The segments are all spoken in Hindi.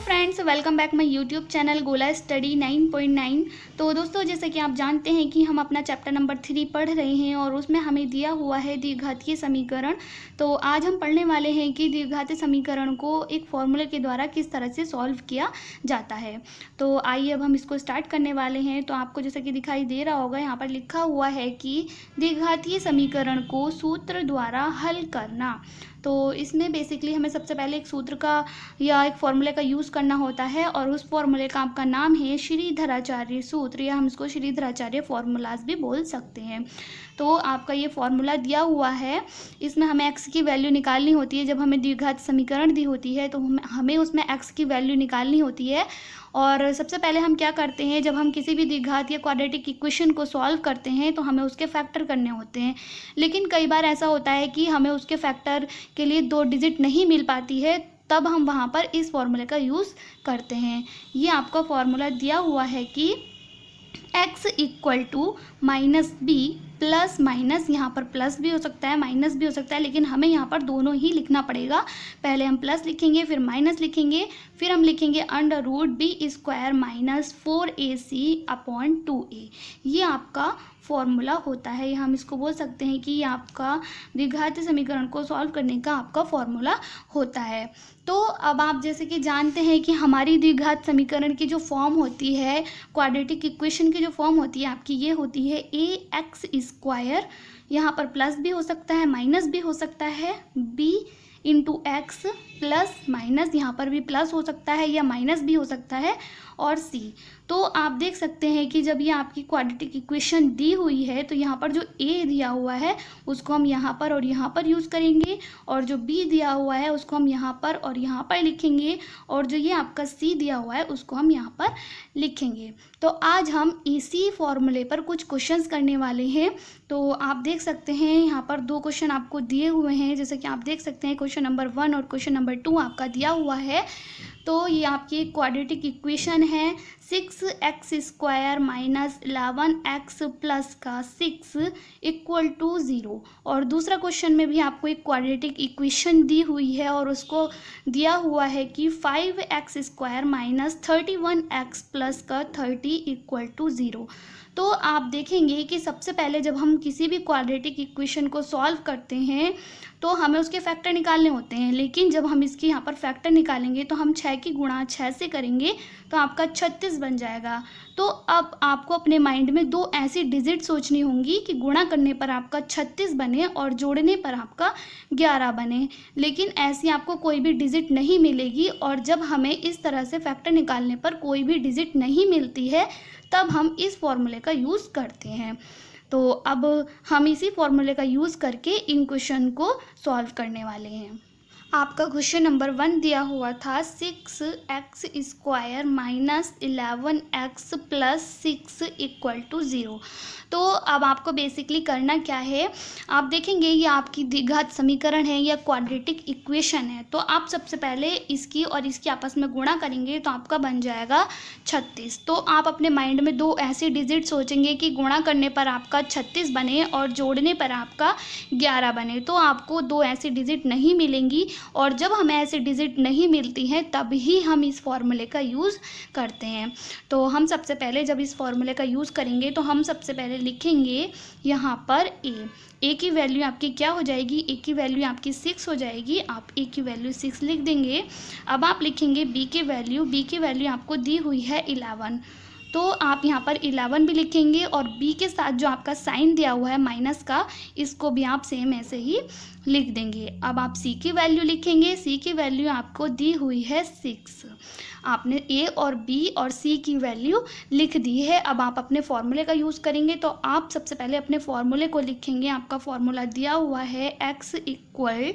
Friends, welcome back my YouTube channel गोला स्टडी 9.9। तो दोस्तों, जैसे कि आप जानते हैं कि हम अपना चैप्टर नंबर 3 पढ़ रहे हैं और उसमें हमें दिया हुआ है द्विघातीय समीकरण। तो आज हम पढ़ने वाले हैं कि द्विघातीय समीकरण को एक फॉर्मूले के द्वारा किस तरह से सॉल्व किया जाता है। तो आइए अब हम इसको स्टार्ट करने वाले हैं। तो आपको जैसे कि दिखाई दे रहा होगा, यहाँ पर लिखा हुआ है कि द्विघातीय समीकरण को सूत्र द्वारा हल करना। तो इसमें बेसिकली हमें सबसे पहले एक सूत्र का या एक फॉर्मूले का यूज़ करना होता है और उस फॉर्मूले का आपका नाम है श्रीधराचार्य सूत्र, या हम इसको श्रीधराचार्य फॉर्मूलाज भी बोल सकते हैं। तो आपका ये फॉर्मूला दिया हुआ है, इसमें हमें x की वैल्यू निकालनी होती है। जब हमें द्विघात समीकरण दी होती है तो हमें उसमें x की वैल्यू निकालनी होती है। और सबसे पहले हम क्या करते हैं, जब हम किसी भी द्विघात या क्वाड्रेटिक इक्वेशन को सॉल्व करते हैं तो हमें उसके फैक्टर करने होते हैं। लेकिन कई बार ऐसा होता है कि हमें उसके फैक्टर के लिए 2 डिजिट नहीं मिल पाती है, तब हम वहाँ पर इस फॉर्मूले का यूज़ करते हैं। ये आपका फॉर्मूला दिया हुआ है कि x equal to minus b plus minus, यहाँ पर प्लस भी हो सकता है माइनस भी हो सकता है, लेकिन हमें यहाँ पर दोनों ही लिखना पड़ेगा। पहले हम प्लस लिखेंगे, फिर माइनस लिखेंगे, फिर हम लिखेंगे under root b square minus 4ac upon 2a। ये आपका फॉर्मूला होता है, या हम इसको बोल सकते हैं कि ये आपका द्विघातीय समीकरण को सॉल्व करने का आपका फॉर्मूला होता है। तो अब आप जैसे कि जानते हैं कि हमारी द्विघात समीकरण की जो फॉर्म होती है, क्वाड्रेटिक इक्वेशन की जो फॉर्म होती है आपकी, ये होती है ax स्क्वायर, यहाँ पर प्लस भी हो सकता है माइनस भी हो सकता है, b into x plus minus, यहाँ पर भी प्लस हो सकता है या माइनस भी हो सकता है, और c। तो आप देख सकते हैं कि जब ये आपकी क्वाड्रेटिक इक्वेशन दी हुई है तो यहाँ पर जो a दिया हुआ है उसको हम यहाँ पर और यहाँ पर यूज़ करेंगे, और जो b दिया हुआ है उसको हम यहाँ पर और यहाँ पर लिखेंगे, और जो ये आपका c दिया हुआ है उसको हम यहाँ पर लिखेंगे। तो आज हम इसी फॉर्मूले पर कुछ क्वेश्चंस करने वाले हैं। तो आप देख सकते हैं यहाँ पर 2 क्वेश्चन आपको दिए हुए हैं, जैसे कि आप देख सकते हैं क्वेश्चन नंबर 1 और क्वेश्चन नंबर 2 आपका दिया हुआ है। तो ये आपकी क्वाड्रेटिक इक्वेशन है 6x square minus 11x plus का 6 इक्वल टू 0। और दूसरा क्वेश्चन में भी आपको एक क्वाड्रेटिक इक्वेशन दी हुई है और उसको दिया हुआ है कि 5x square minus 31x plus का 30 इक्वल टू 0। तो आप देखेंगे कि सबसे पहले जब हम किसी भी क्वाड्रेटिक इक्वेशन को सॉल्व करते हैं तो हमें उसके फैक्टर निकालने होते हैं, लेकिन जब हम इसकी यहाँ पर फैक्टर निकालेंगे तो हम 6 की गुणा 6 से करेंगे तो आपका 36 बन जाएगा। तो अब आपको अपने माइंड में 2 ऐसी डिजिट सोचनी होंगी कि गुणा करने पर आपका 36 बने और जोड़ने पर आपका 11 बने, लेकिन ऐसी आपको कोई भी डिजिट नहीं मिलेगी। और जब हमें इस तरह से फैक्टर निकालने पर कोई भी डिजिट नहीं मिलती है तब हम इस फॉर्मूले का यूज़ करते हैं। तो अब हम इसी फॉर्मूले का यूज़ करके इन क्वेश्चन को सॉल्व करने वाले हैं। आपका क्वेश्चन नंबर 1 दिया हुआ था 6x square minus 11x plus 6 equal to 0। तो अब आपको बेसिकली करना क्या है, आप देखेंगे ये आपकी द्विघात समीकरण है या क्वाड्रेटिक इक्वेशन है। तो आप सबसे पहले इसकी और इसकी आपस में गुणा करेंगे तो आपका बन जाएगा 36। तो आप अपने माइंड में 2 ऐसी डिजिट सोचेंगे कि गुणा करने पर आपका 36 बने और जोड़ने पर आपका 11 बने। तो आपको 2 ऐसी डिजिट नहीं मिलेंगी, और जब हमें ऐसी डिजिट नहीं मिलती हैं तभी हम इस फॉर्मूले का यूज़ करते हैं। तो हम सबसे पहले जब इस फॉर्मूले का यूज़ करेंगे तो हम सबसे पहले लिखेंगे यहाँ पर a की वैल्यू आपकी क्या हो जाएगी, a की वैल्यू आपकी 6 हो जाएगी। आप a की वैल्यू 6 लिख देंगे। अब आप लिखेंगे b की वैल्यू आपको दी हुई है 11, तो आप यहाँ पर 11 भी लिखेंगे, और b के साथ जो आपका साइन दिया हुआ है माइनस का, इसको भी आप सेम ऐसे ही लिख देंगे। अब आप c की वैल्यू लिखेंगे, c की वैल्यू आपको दी हुई है 6। आपने a और b और c की वैल्यू लिख दी है। अब आप अपने फॉर्मूले का यूज़ करेंगे, तो आप सबसे पहले अपने फॉर्मूले को लिखेंगे। आपका फॉर्मूला दिया हुआ है x equal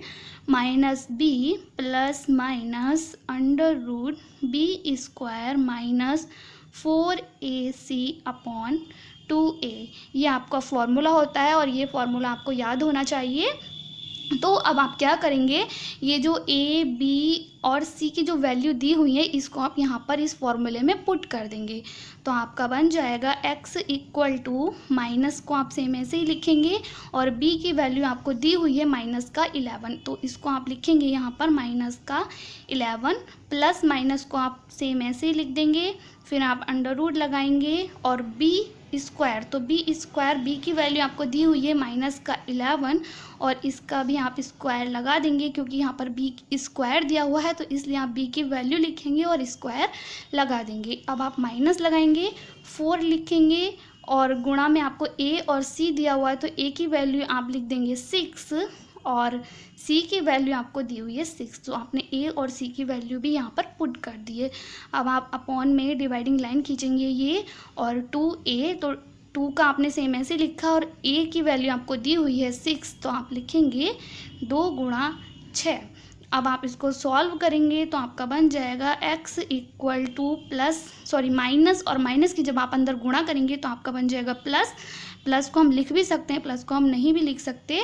minus b plus minus under root b square minus 4ac upon 2a। ये आपका फॉर्मूला होता है और ये फॉर्मूला आपको याद होना चाहिए। तो अब आप क्या करेंगे, ये जो ए बी और सी की जो वैल्यू दी हुई है इसको आप यहाँ पर इस फॉर्मूले में पुट कर देंगे। तो आपका बन जाएगा x इक्वल टू माइनस को आप सेम ऐसे ही लिखेंगे और b की वैल्यू आपको दी हुई है माइनस का 11, तो इसको आप लिखेंगे यहाँ पर माइनस का 11 प्लस माइनस को आप सेम ऐसे ही लिख देंगे। फिर आप अंडर रूट लगाएंगे और b स्क्वायर, तो b स्क्वायर b की वैल्यू आपको दी हुई है माइनस का 11 और इसका भी आप स्क्वायर लगा देंगे क्योंकि यहाँ पर b स्क्वायर दिया हुआ है, तो इसलिए आप b की वैल्यू लिखेंगे और स्क्वायर लगा देंगे। अब आप माइनस लगाएंगे, 4 लिखेंगे और गुणा में आपको a और c दिया हुआ है, तो a की वैल्यू आप लिख देंगे 6 और c की वैल्यू आपको दी हुई है 6, तो आपने a और c की वैल्यू भी यहाँ पर पुट कर दी है। अब आप अपॉन में डिवाइडिंग लाइन खींचेंगे ये और 2a, तो 2 का आपने सेम ऐसे लिखा और a की वैल्यू आपको दी हुई है 6, तो आप लिखेंगे 2 गुणा 6। अब आप इसको सॉल्व करेंगे तो आपका बन जाएगा x इक्वल टू माइनस, और माइनस की जब आप अंदर गुणा करेंगे तो आपका बन जाएगा प्लस। प्लस को हम लिख भी सकते हैं, प्लस को हम नहीं भी लिख सकते,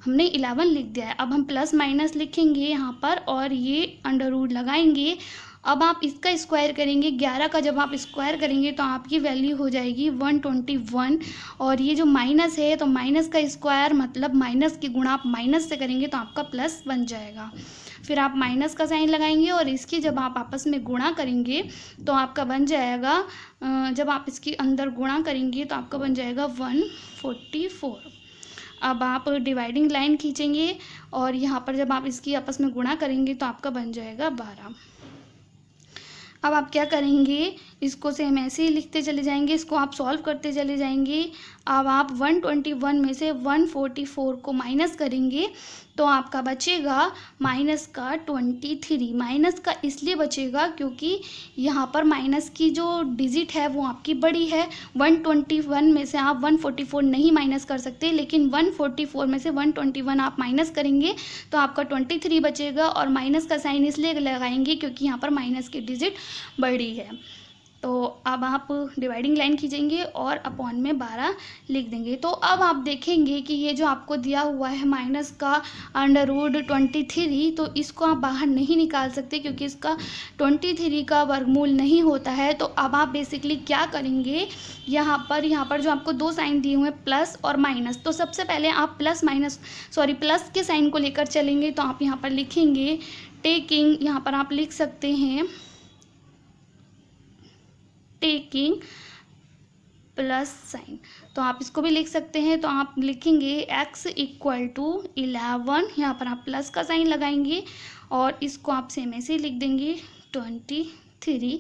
हमने 11 लिख दिया है। अब हम प्लस माइनस लिखेंगे यहाँ पर और ये अंडर रूट लगाएंगे। अब आप इसका स्क्वायर करेंगे, 11 का जब आप स्क्वायर करेंगे तो आपकी वैल्यू हो जाएगी 121 और ये जो माइनस है तो माइनस का स्क्वायर मतलब माइनस की गुणा आप माइनस से करेंगे तो आपका प्लस बन जाएगा। फिर आप माइनस का साइन लगाएंगे और इसकी जब आप आपस में गुणा करेंगे तो आपका बन जाएगा, जब आप इसके अंदर गुणा करेंगे तो आपका बन जाएगा 144। अब आप डिवाइडिंग लाइन खींचेंगे और यहाँ पर जब आप इसकी आपस में गुणा करेंगे तो आपका बन जाएगा 12। अब आप क्या करेंगे, इसको सेम ऐसे ही लिखते चले जाएंगे, इसको आप सॉल्व करते चले जाएंगे। अब आप 121 में से 144 को माइनस करेंगे तो आपका बचेगा माइनस का 23। माइनस का इसलिए बचेगा क्योंकि यहाँ पर माइनस की जो डिजिट है वो आपकी बड़ी है। 121 में से आप 144 नहीं माइनस कर सकते, लेकिन 144 में से 121 आप माइनस करेंगे तो आपका 23 बचेगा और माइनस का साइन इसलिए लगाएंगे क्योंकि यहाँ पर माइनस की डिजिट बड़ी है। तो अब आप डिवाइडिंग लाइन खींचेंगे और अपॉन में 12 लिख देंगे। तो अब आप देखेंगे कि ये जो आपको दिया हुआ है माइनस का अंडर रूट 23, तो इसको आप बाहर नहीं निकाल सकते क्योंकि इसका 23 का वर्गमूल नहीं होता है। तो अब आप बेसिकली क्या करेंगे, यहाँ पर जो आपको दो साइन दिए हुए हैं प्लस और माइनस, तो सबसे पहले आप प्लस के साइन को लेकर चलेंगे। तो आप यहाँ पर लिखेंगे टेकिंग, यहाँ पर आप लिख सकते हैं टेकिंग प्लस साइन, तो आप इसको भी लिख सकते हैं। तो आप लिखेंगे x इक्वल टू 11, यहाँ पर आप प्लस का साइन लगाएंगे और इसको आप सेम ऐसे लिख देंगे 23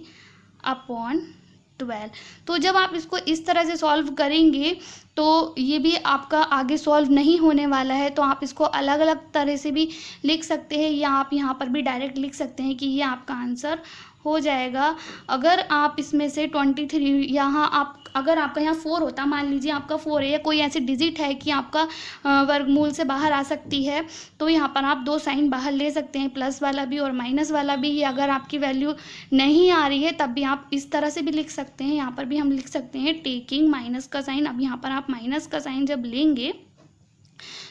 अपॉन 12। तो जब आप इसको इस तरह से सॉल्व करेंगे तो ये भी आपका आगे सॉल्व नहीं होने वाला है, तो आप इसको अलग अलग तरह से भी लिख सकते हैं या आप यहाँ पर भी डायरेक्ट लिख सकते हैं कि ये आपका आंसर हो जाएगा। अगर आप इसमें से 23 यहाँ आप अगर आपका यहाँ 4 होता, मान लीजिए आपका 4 है या कोई ऐसी डिजिट है कि आपका वर्गमूल से बाहर आ सकती है, तो यहाँ पर आप दो साइन बाहर ले सकते हैं, प्लस वाला भी और माइनस वाला भी। अगर आपकी वैल्यू नहीं आ रही है तब भी आप इस तरह से भी लिख सकते हैं। यहाँ पर भी हम लिख सकते हैं टेकिंग माइनस का साइन। अब यहाँ पर आप माइनस का साइन जब लेंगे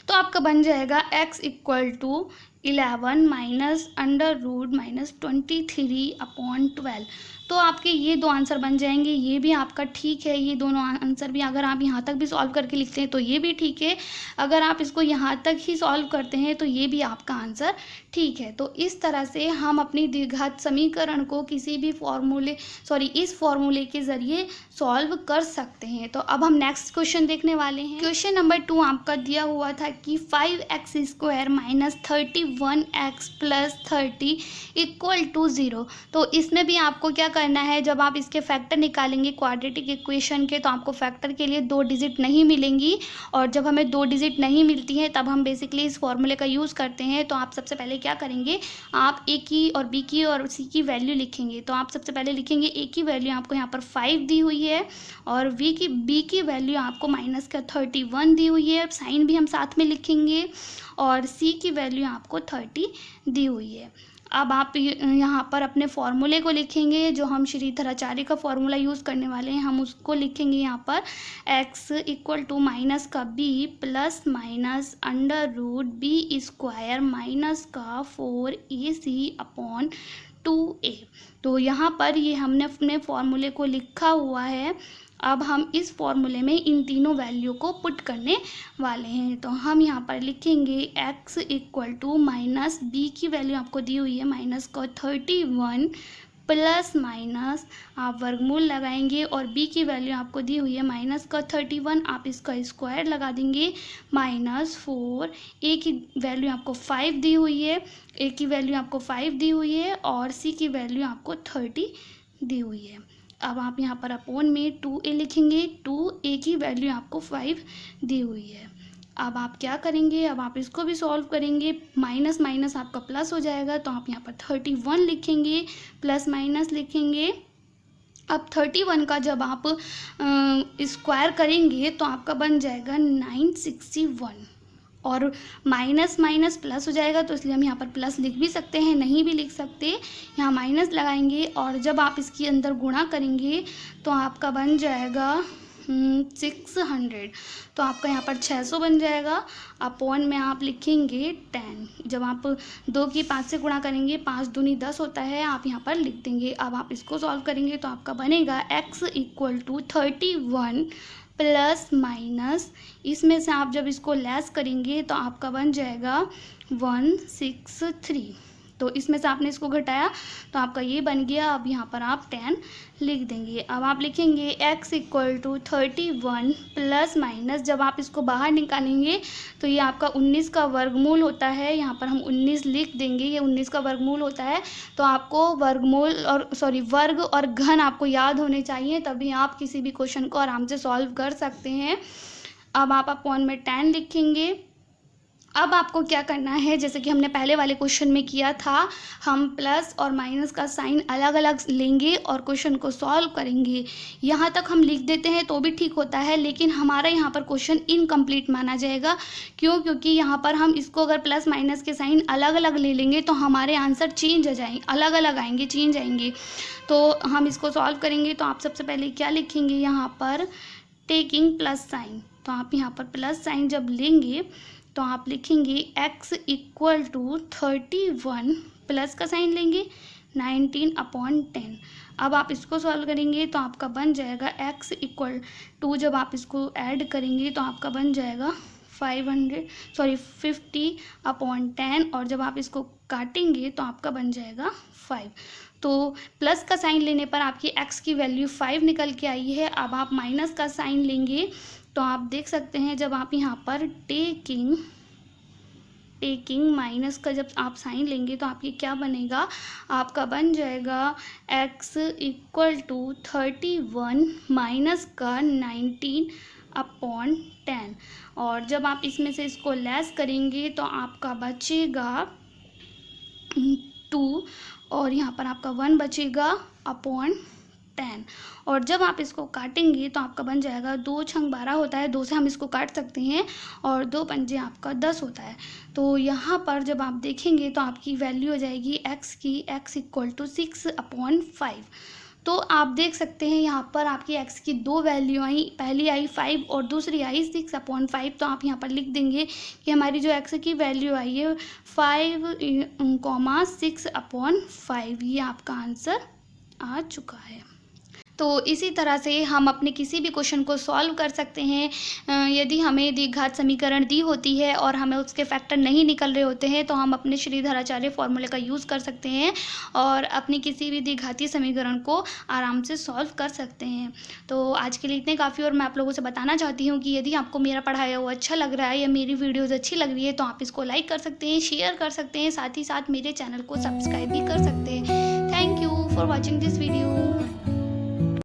तो आपका बन जाएगा x equal to 11 minus under root minus 23 upon 12। तो आपके ये दो आंसर बन जाएंगे, ये भी आपका ठीक है। ये दोनों आंसर भी अगर आप यहाँ तक भी सॉल्व करके लिखते हैं तो ये भी ठीक है। अगर आप इसको यहाँ तक ही सॉल्व करते हैं तो ये भी आपका आंसर ठीक है। तो इस तरह से हम अपनी द्विघात समीकरण को किसी भी इस फॉर्मूले के ज़रिए सॉल्व कर सकते हैं। तो अब हम नेक्स्ट क्वेश्चन देखने वाले हैं। क्वेश्चन नंबर 2 आपका दिया हुआ था कि 5x² minus 31x plus 30 equal to 0। तो इसमें भी आपको क्या करना है, जब आप इसके फैक्टर निकालेंगे क्वाड्रेटिक इक्वेशन के, तो आपको फैक्टर के लिए 2 डिजिट नहीं मिलेंगी और जब हमें 2 डिजिट नहीं मिलती है तब हम बेसिकली इस फॉर्मूले का यूज़ करते हैं। तो आप सबसे पहले क्या करेंगे, आप a की और b की और c की वैल्यू लिखेंगे। तो आप सबसे पहले लिखेंगे a की वैल्यू आपको यहाँ पर 5 दी हुई है और b की वैल्यू आपको माइनस का 31 दी हुई है, साइन भी हम साथ में लिखेंगे, और c की वैल्यू आपको 30 दी हुई है। अब आप यहाँ पर अपने फॉर्मूले को लिखेंगे, जो हम श्रीधराचार्य का फॉर्मूला यूज़ करने वाले हैं हम उसको लिखेंगे यहाँ पर। x इक्वल टू माइनस का b plus minus under root b square minus का 4ac अपॉन 2a। तो यहाँ पर ये हमने अपने फॉर्मूले को लिखा हुआ है। अब हम इस फॉर्मूले में इन तीनों वैल्यू को पुट करने वाले हैं। तो हम यहाँ पर लिखेंगे x equal to minus b की वैल्यू आपको दी हुई है माइनस का 31 प्लस माइनस आप वर्गमूल लगाएंगे और b की वैल्यू आपको दी हुई है माइनस का 31, आप इसका स्क्वायर लगा देंगे माइनस 4। a की वैल्यू आपको 5 दी हुई है, a की वैल्यू आपको 5 दी हुई है और c की वैल्यू आपको 30 दी हुई है। अब आप यहाँ पर अपोन में 2a लिखेंगे, 2a की वैल्यू आपको 5 दी हुई है। अब आप क्या करेंगे, अब आप इसको भी सॉल्व करेंगे, माइनस माइनस आपका प्लस हो जाएगा, तो आप यहाँ पर 31 लिखेंगे, प्लस माइनस लिखेंगे। अब 31 का जब आप स्क्वायर करेंगे तो आपका बन जाएगा 961 और माइनस माइनस प्लस हो जाएगा, तो इसलिए हम यहाँ पर प्लस लिख भी सकते हैं, नहीं भी लिख सकते, यहाँ माइनस लगाएंगे और जब आप इसके अंदर गुणा करेंगे तो आपका बन जाएगा 600। तो आपका यहाँ पर 600 बन जाएगा। अपॉन में आप लिखेंगे 10। जब आप 2 की 5 से गुणा करेंगे 5 दूनी 10 होता है, आप यहाँ पर लिख देंगे। अब आप इसको सॉल्व करेंगे तो आपका बनेगा x equal to 31 plus minus, इसमें से आप जब इसको लेस करेंगे तो आपका बन जाएगा 163। तो इसमें से आपने इसको घटाया तो आपका ये बन गया। अब यहाँ पर आप 10 लिख देंगे। अब आप लिखेंगे x equal to 31 plus minus, जब आप इसको बाहर निकालेंगे तो ये आपका 19 का वर्गमूल होता है, यहाँ पर हम 19 लिख देंगे, ये 19 का वर्गमूल होता है। तो आपको वर्गमूल और वर्ग और घन आपको याद होने चाहिए, तभी आप किसी भी क्वेश्चन को आराम से सॉल्व कर सकते हैं। अब आप अपॉन में 10 लिखेंगे। अब आपको क्या करना है, जैसे कि हमने पहले वाले क्वेश्चन में किया था, हम प्लस और माइनस का साइन अलग अलग लेंगे और क्वेश्चन को सॉल्व करेंगे। यहाँ तक हम लिख देते हैं तो भी ठीक होता है, लेकिन हमारा यहाँ पर क्वेश्चन इनकम्प्लीट माना जाएगा। क्यों? क्योंकि यहाँ पर हम इसको अगर प्लस माइनस के साइन अलग अलग ले लेंगे तो हमारे आंसर चेंज हो जाएंगे, अलग अलग आएंगे, चेंज आएंगे। तो हम इसको सॉल्व करेंगे तो आप सबसे पहले क्या लिखेंगे, यहाँ पर टेकिंग प्लस साइन। तो आप यहाँ पर प्लस साइन जब लेंगे तो आप लिखेंगे x इक्वल टू 31 प्लस का साइन लेंगे 19 अपॉन 10। अब आप इसको सॉल्व करेंगे तो आपका बन जाएगा x इक्वल टू, जब आप इसको ऐड करेंगे तो आपका बन जाएगा 50 अपॉन 10 और जब आप इसको काटेंगे तो आपका बन जाएगा 5। तो प्लस का साइन लेने पर आपकी x की वैल्यू 5 निकल के आई है। अब आप माइनस का साइन लेंगे तो आप देख सकते हैं, जब आप यहाँ पर टेकिंग माइनस का जब आप साइन लेंगे तो आपकी क्या बनेगा, आपका बन जाएगा x इक्वल टू 31 माइनस का 19 अपॉन 10 और जब आप इसमें से इसको लेस करेंगे तो आपका बचेगा 2 और यहाँ पर आपका 1 बचेगा अपॉन 10 और जब आप इसको काटेंगे तो आपका बन जाएगा 2 छंग 12 होता है, 2 से हम इसको काट सकते हैं और 2 पंजे आपका 10 होता है। तो यहाँ पर जब आप देखेंगे तो आपकी वैल्यू हो जाएगी x की, x इक्वल टू 6 अपॉन 5। तो आप देख सकते हैं यहाँ पर आपकी x की 2 वैल्यू आई, पहली आई 5 और दूसरी आई 6 अपॉन 5। तो आप यहाँ पर लिख देंगे कि हमारी जो x की वैल्यू आई है 5, 6 अपॉन 5, ये आपका आंसर आ चुका है। तो इसी तरह से हम अपने किसी भी क्वेश्चन को सॉल्व कर सकते हैं। यदि हमें द्विघात समीकरण दी होती है और हमें उसके फैक्टर नहीं निकल रहे होते हैं तो हम अपने श्रीधराचार्य फॉर्मूले का यूज़ कर सकते हैं और अपनी किसी भी द्विघातीय समीकरण को आराम से सॉल्व कर सकते हैं। तो आज के लिए इतने काफ़ी और मैं आप लोगों से बताना चाहती हूँ कि यदि आपको मेरा पढ़ाया हुआ अच्छा लग रहा है या मेरी वीडियोज़ अच्छी लग रही है तो आप इसको लाइक कर सकते हैं, शेयर कर सकते हैं, साथ ही साथ मेरे चैनल को सब्सक्राइब भी कर सकते हैं। Thank you for watching this video.